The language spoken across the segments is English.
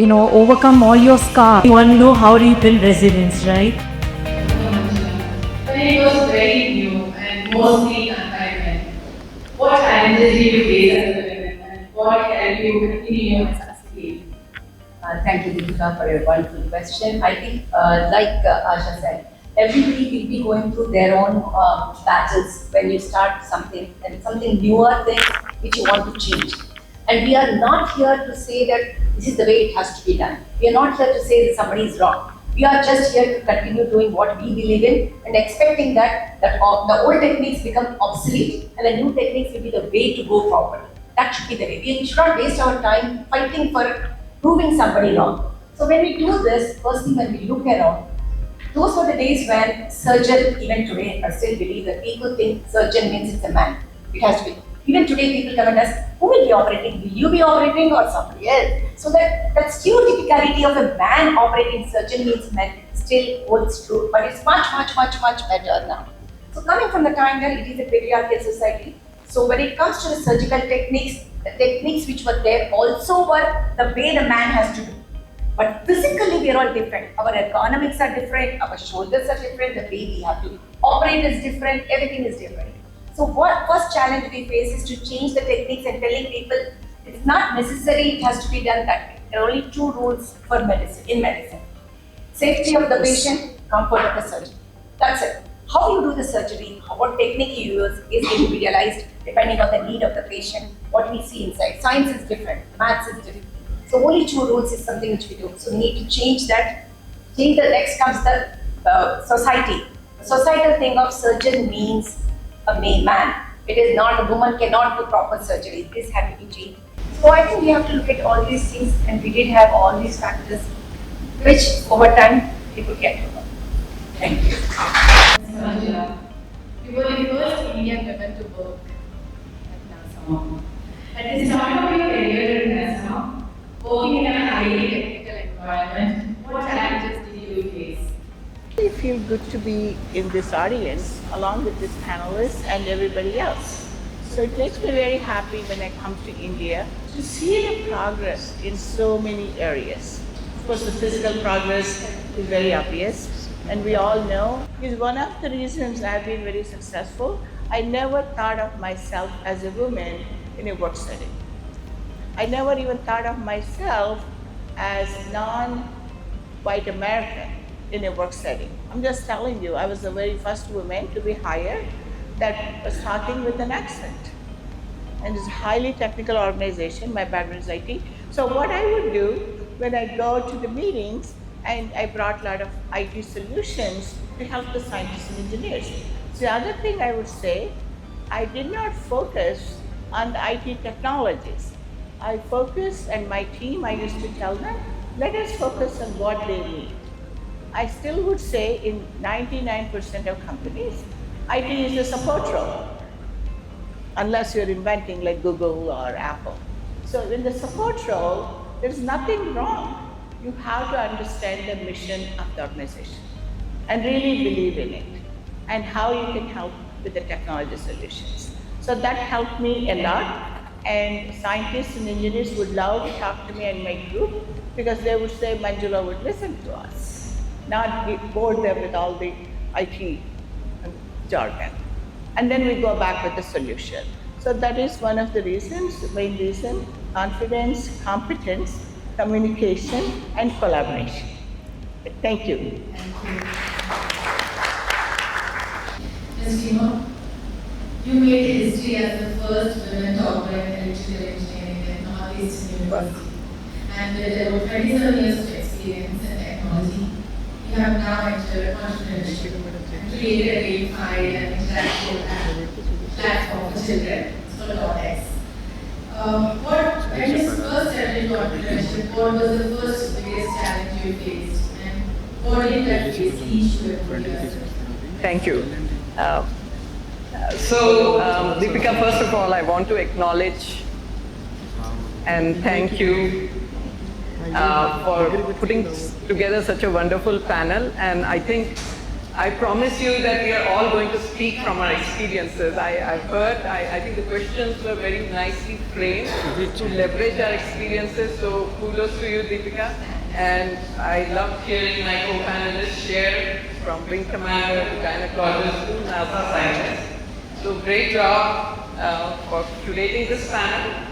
overcome all your scars. You want to know how do you build resilience, right? When it was very new and mostly confinement, what challenges did you face as a woman and what helped you continue and succeed? Thank you, Gupta, for your wonderful question. I think, like Asha said, everybody will be going through their own battles when you start something and something newer things which you want to change. And we are not here to say that this is the way it has to be done. We are not here to say that somebody is wrong. We are just here to continue doing what we believe in and expecting that the old techniques become obsolete and the new techniques will be the way to go forward. That should be the way. We should not waste our time fighting for proving somebody wrong. So when we do this, firstly when we look around, those were the days when surgeon, even today, I still believe that people think surgeon means it's a man. It has to be. Even today people come and ask, who will be operating? Will you be operating or somebody else? So that stereotypicality of a man operating surgeon means men still holds true, but it's much better now. So coming from the time that it is a patriarchal society, so when it comes to the surgical techniques, the techniques which were there also were the way the man has to do. But physically we are all different. Our ergonomics are different, our shoulders are different, the way we have to operate is different, everything is different. So what first challenge we face is to change the techniques and telling people it's not necessary, it has to be done that way. There are only two rules for medicine, in medicine. Safety of the patient, comfort of the surgeon. That's it. How you do the surgery, what technique you use is individualized depending on the need of the patient, what we see inside. Science is different, maths is different. So only two rules is something which we do. So we need to change that. Change the next comes the society. The societal thing of surgeon means a man. It is not, a woman cannot do proper surgery. This had to be changed. So I think we have to look at all these things and we did have all these factors which over time we could get over. Thank you. Manjula, you were the first Indian woman to work at NASA. At the start of your career at NASA, working in a highly technical environment, what challenges did you face? I feel good to be in this audience along with these panelists and everybody else. So it makes me very happy when I come to India to see the progress in so many areas. Of course, the physical progress is very obvious, and we all know is one of the reasons I've been very successful. I never thought of myself as a woman in a work setting. I never even thought of myself as non-white American in a work setting. I'm just telling you, I was the very first woman to be hired that was talking with an accent. And it's a highly technical organization, my background is IT. So what I would do when I go to the meetings, and I brought a lot of IT solutions to help the scientists and engineers. So the other thing I would say, I did not focus on the IT technologies. I focused, and my team, I used to tell them, let us focus on what they need. I still would say in 99% of companies, IT is a support role, unless you're inventing like Google or Apple. So in the support role, there's nothing wrong. You have to understand the mission of the organization and really believe in it and how you can help with the technology solutions. So that helped me a lot, and scientists and engineers would love to talk to me and my group because they would say Manjula would listen to us, not bore them with all the IT jargon. And then we go back with the solution. So that is one of the reasons, the main reason, confidence, competence, communication, and collaboration. Thank you. Ms. Reema, you made history as the first women doctor in electrical engineering at Northeastern University. And with over 27 years of experience in technology, you have now entered entrepreneurship and created a unified and interactive platform for children, it's called OTSI. When you first stepped into entrepreneurship, what was the first biggest challenge you faced, and what did that face each you have? Thank you. Deepika, first of all, I want to acknowledge and thank you for putting together such a wonderful panel. And I think I promise you that we are all going to speak from our experiences. I've heard, I think the questions were very nicely framed to leverage our experiences. So kudos to you, Deepika. And I loved hearing my co-panelists share from wing commander to gynecologist to NASA scientist. So great job for curating this panel.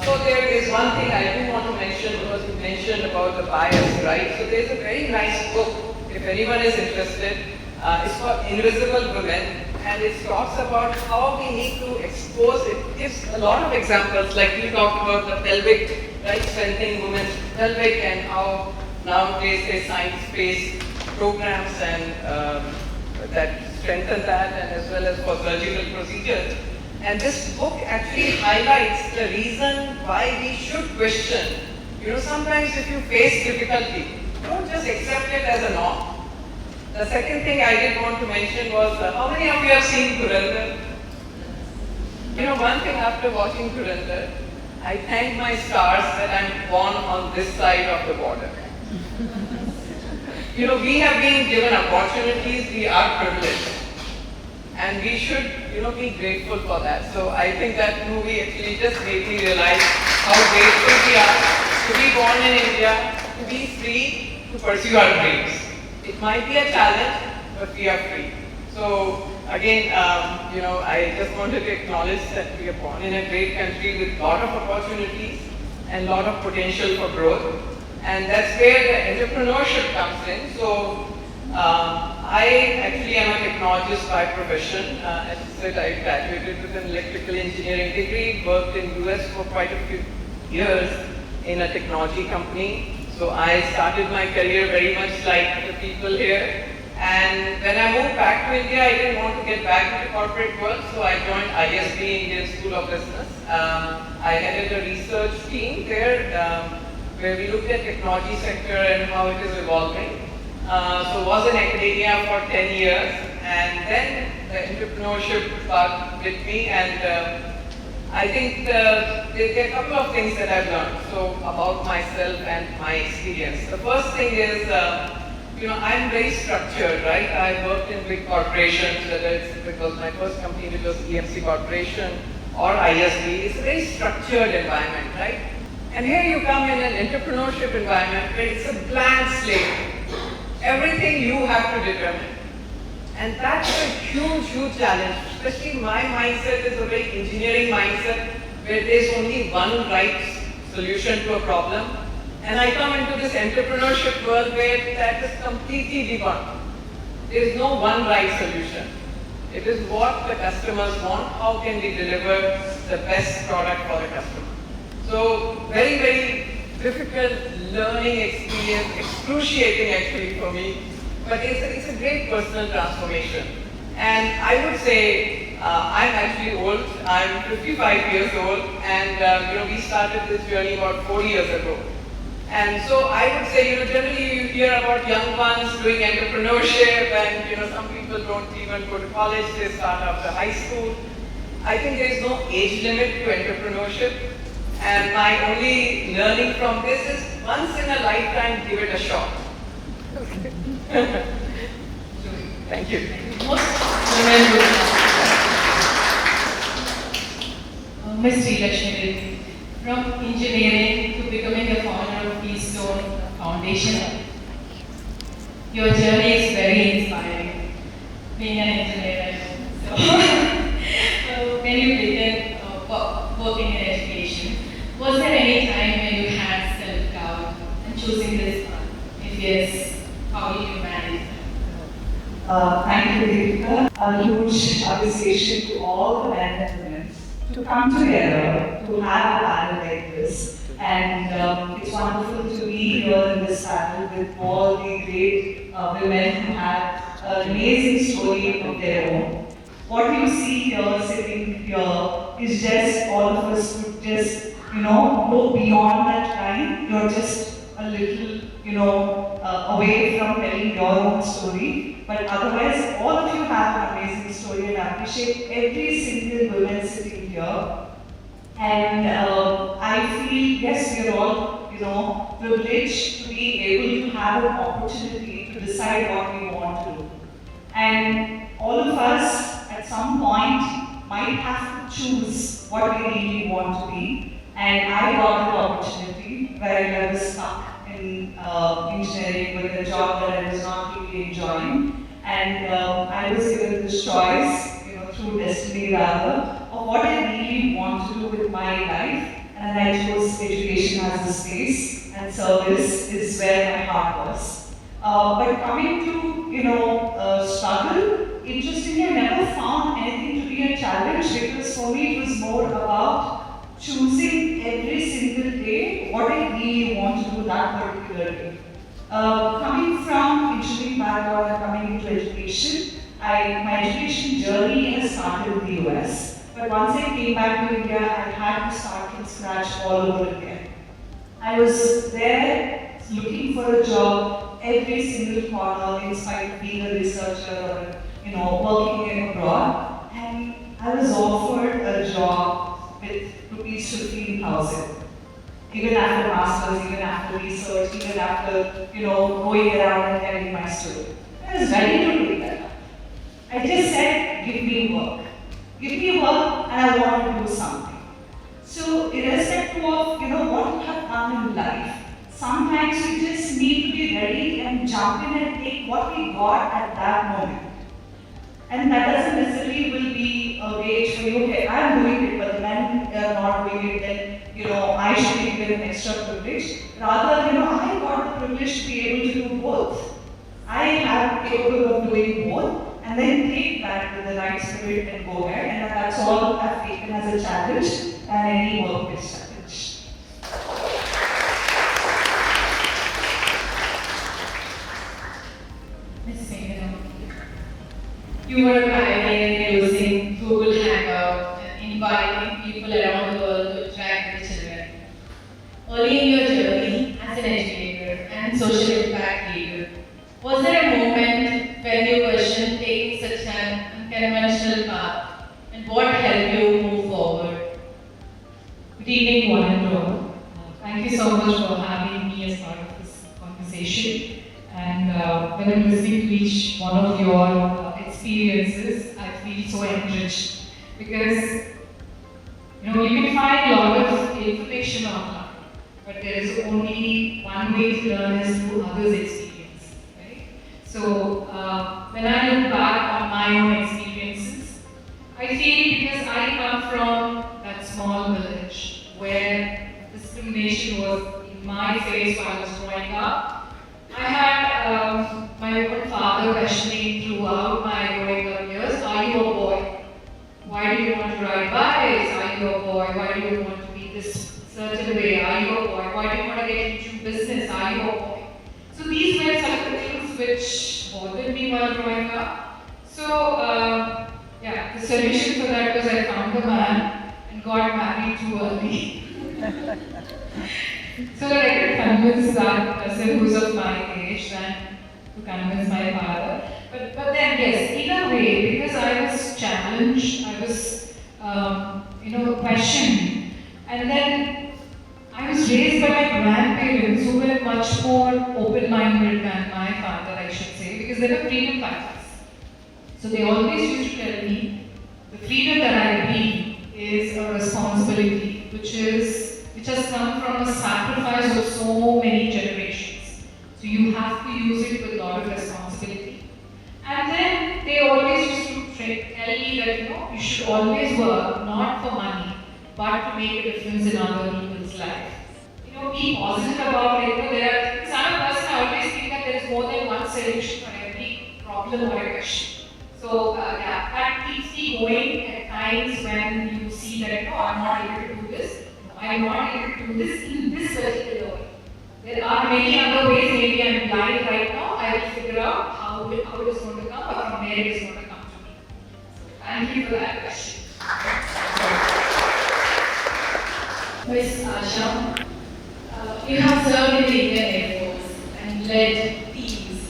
So there is one thing I do want to mention because you mentioned about the bias, right? So there's a very nice book, if anyone is interested. It's called Invisible Women, and it talks about how we need to expose. It gives a lot of examples, like we talked about the pelvic, right, strengthening women's pelvic, and how nowadays there's science-based programs and that strengthen that, and as well as for surgical procedures. And this book actually highlights the reason why we should question. You know, sometimes if you face difficulty, don't just accept it as a norm. The second thing I did want to mention was, how many of you have seen Dhurandhar? You know, one thing after watching Dhurandhar, I thank my stars that I'm born on this side of the border. You know, we have been given opportunities, we are privileged. And we should, you know, be grateful for that. So I think that movie actually just made me realize how grateful we are to be born in India, to be free to pursue our dreams. It might be a challenge, but we are free. So again, you know, I just wanted to acknowledge that we are born in a great country with a lot of opportunities and a lot of potential for growth. And that's where the entrepreneurship comes in. So I actually am a technologist by profession. As I said, I graduated with an electrical engineering degree, worked in US for quite a few years in a technology company. So I started my career very much like the people here. And when I moved back to India, I didn't want to get back into corporate world, so I joined ISB, Indian School of Business. I headed a research team there where we looked at technology sector and how it is evolving. So was in academia for 10 years, and then the entrepreneurship part with me, and I think there are a couple of things that I've learned so about myself and my experience. The first thing is, you know, I'm very structured, right? I worked in big corporations, whether it's because my first company which was EMC Corporation or ISB. It's a very structured environment, right? And here you come in an entrepreneurship environment where it's a blank slate. Everything you have to determine. And that's a huge, huge challenge. Especially my mindset is a very engineering mindset where there's only one right solution to a problem. And I come into this entrepreneurship world where that is completely debunked. There is no one right solution. It is what the customers want. How can we deliver the best product for the customer? So very, very difficult learning experience, excruciating actually for me, but it's a great personal transformation. And I would say I'm actually old. I'm 55 years old, and you know, we started this journey about 4 years ago. And so I would say, you know, generally you hear about young ones doing entrepreneurship, and you know, some people don't even go to college; they start after high school. I think there is no age limit to entrepreneurship. And my only learning from this is once in a lifetime, give it a shot. Thank you. Most women would Miss Srilakshmi, from engineering to becoming a founder of Keystone Foundation. Your journey is very inspiring, being an engineer. So, when you began working in education, was there any time when you had self-doubt in choosing this path? If yes, how did you manage that? Thank you, Deepika. A huge appreciation to all the men and women to come together to have a panel like this. And it's wonderful to be here in this panel with all the great women who have an amazing story of their own. What you see here, sitting here, is just all of us would just, you know, go beyond that line. You're just a little, you know, away from telling your own story. But otherwise, all of you have an amazing story, and I appreciate every single woman sitting here. And I feel, yes, we're all, you know, privileged to be able to have an opportunity to decide what we want want to do. And all of us at some point might have to choose what we really want to be. And I got the opportunity where I was stuck in engineering with a job that I was not really enjoying. And I was given this choice, through destiny rather, of what I really want to do with my life. And I chose education as a space, and service is where my heart was. But coming to, struggle, interestingly, I never found anything to be a challenge, because for me it was more about choosing every single day what I really want to do that particular day. Coming from engineering background and coming into education, my education journey has started in the US. But once I came back to India, I had to start from scratch all over again. I was there looking for a job every single corner, in spite of being a researcher or working abroad. And I was offered a job with rupees 15,000. Even after masters, even after research, even after going around and telling my story. I was ready to do that. I just said, give me work. Give me work and I want to do something. So irrespective of what you have done in life, sometimes we just need to be ready and jump in and take what we got at that moment. And that doesn't necessarily will be a gauge for you, okay, I'm doing it, but the men are not doing it, then I should be given extra privilege. Rather, I got the privilege to be able to do both. I am capable of doing both, and then take that with the right spirit and go ahead. And that's all I've taken as a challenge, and any work-based challenge. Miss Meghana, you were a pioneer using Google Hangout and inviting people around the world to interact with children. Early in your journey as an educator and social impact leader, was there a moment when you questioned taking such an unconventional path, and what helped you move forward? Good evening, one and all. Thank you so much for having me as part of this conversation. And when I'm listening to each one of your experiences, I feel so enriched, because you can find a lot of information online, but there is only one way to learn is through others' experiences, right? So when I look back on my own experiences, I feel because I come from that small village where discrimination was in my face while I was growing up. I had my own father questioning throughout my growing up years, are you a boy? Why do you want to ride bikes? Are you a boy? Why do you want to be this certain way? Are you a boy? Why do you want to get into business? Are you a boy? So these were some of the things which bothered me while growing up. So the solution for that was I found a man and got married too early. So that I could convince that person who's of my age than to convince my father. But then yes, either way, because I was challenged, I was questioned, and then I was raised by my grandparents who were much more open-minded than my father, I should say, because they were freedom fighters. So they always used to tell me, the freedom that I bring is a responsibility, which has come from a sacrifice of so many generations. So you have to use it with a lot of responsibility. And then they always used to tell me that you should always work not for money, but to make a difference in other people's lives. Be positive about it. There are things. I'm a person, I always think that there is more than one solution for every problem or a question. So that keeps me going at times when you see that I'm not able to do this. I'm not able to do this in this particular way. There are many other ways. Maybe I'm blind right now. I will figure out how it is going to come or from where it is going to come to me. So thank you for that question. Miss Asha, you have served in the Indian Air Force and led teams.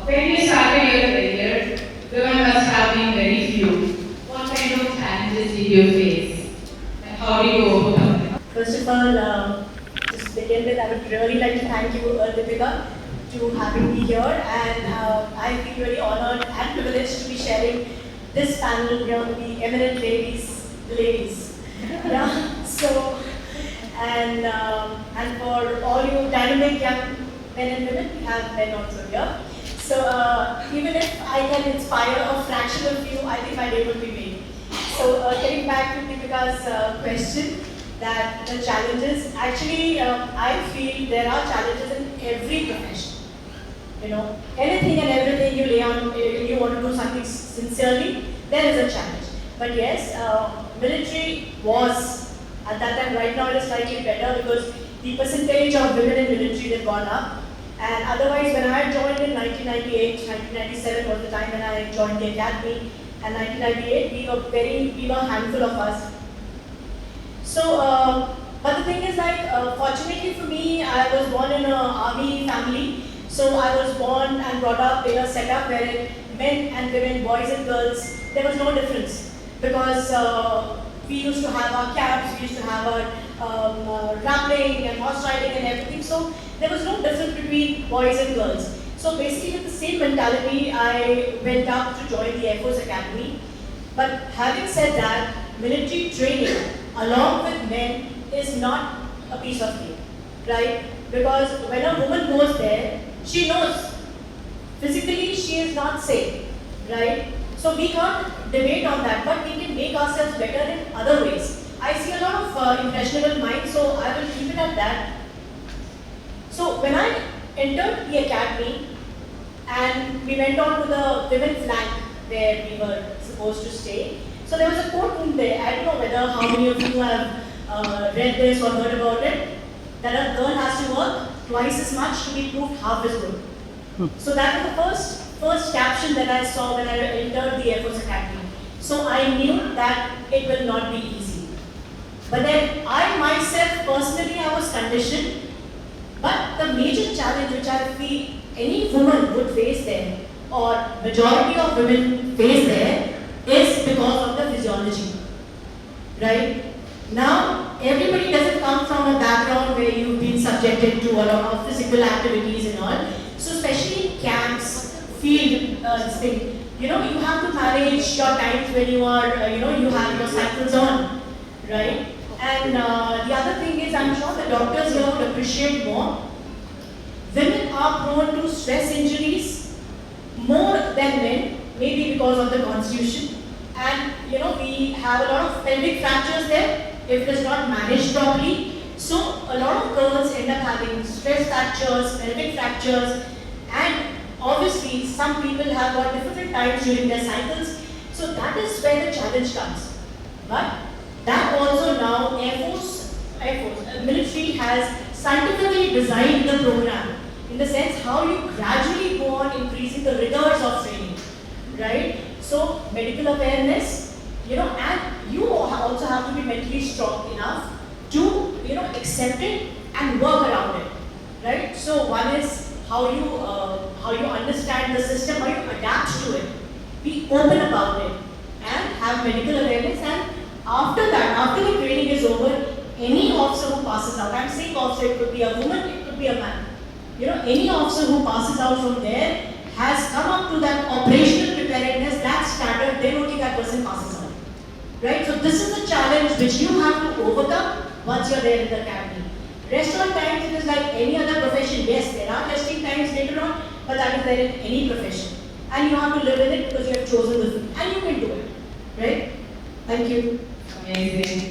When you started your career, women must have been very few. What kind of challenges did you face? And how did you overcome them? First of all, just begin with, I would really like to thank you, Deepika, to having me here, and I feel very honored and privileged to be sharing this panel here with the eminent ladies. Yeah. So, and for all you dynamic young men and women, we have men also here. So even if I can inspire a fraction of you, I think my day will be made. So getting back to Deepika's question, that the challenges, actually I feel there are challenges in every profession. You know, anything and everything you lay on, you want to do something sincerely, there is a challenge. But yes, military was, at that time, right now it is slightly better because the percentage of women in military has gone up. And otherwise, when I joined in 1998, 1997 was the time when I joined the academy. And 1998, we were a handful of us. So, but the thing is, like, fortunately for me, I was born in an army family. So I was born and brought up in a setup where men and women, boys and girls, there was no difference. Because we used to have our camps, we used to have our rappelling and horse riding and everything. So there was no difference between boys and girls. So basically with the same mentality, I went up to join the Air Force Academy. But having said that, military training along with men is not a piece of cake, right? Because when a woman goes there, she knows physically she is not safe, right? So we can't debate on that, but we can make ourselves better in other ways. I see a lot of impressionable minds, so I will keep it at that. So when I entered the academy and we went on to the women's flank where we were supposed to stay, so there was a quote in there. I don't know whether how many of you have read this or heard about it, that a girl has to work twice as much to be proved half as good. So that was the first caption that I saw when I entered the Air Force Academy. So I knew that it will not be easy. But then I myself personally, I was conditioned. But the major challenge which I feel any woman would face there, or majority of women face there, is because of the physiology, right? Now, everybody doesn't come from a background where you've been subjected to a lot of physical activities and all. So especially camps, field thing, you know, you have to manage your times when you are, you have your cycles on, right? And the other thing is, I'm sure the doctors here would appreciate more. Women are prone to stress injuries more than men, maybe because of the constitution. And we have a lot of pelvic fractures there if it is not managed properly. So a lot of girls end up having stress fractures, pelvic fractures, and obviously some people have got difficult times during their cycles. So that is where the challenge comes. But that also now Air Force, military has scientifically designed the program in the sense how you gradually go on increasing the rigors of training, right? So medical awareness, and you also have to be mentally strong enough to, accept it and work around it, right? So one is how you understand the system, how you adapt to it, be open about it, and have medical awareness. And after that, after the training is over, any officer who passes out, I'm saying officer, it could be a woman, it could be a man. Any officer who passes out from there has come up to that operational preparedness, that standard, then only that person passes out. Right? So this is the challenge which you have to overcome once you're there in the academy. Rest of the times it is like any other profession. Yes, there are testing times later on, but that is there in any profession. And you have to live with it because you have chosen the field. And you can do it. Right? Thank you. Amazing.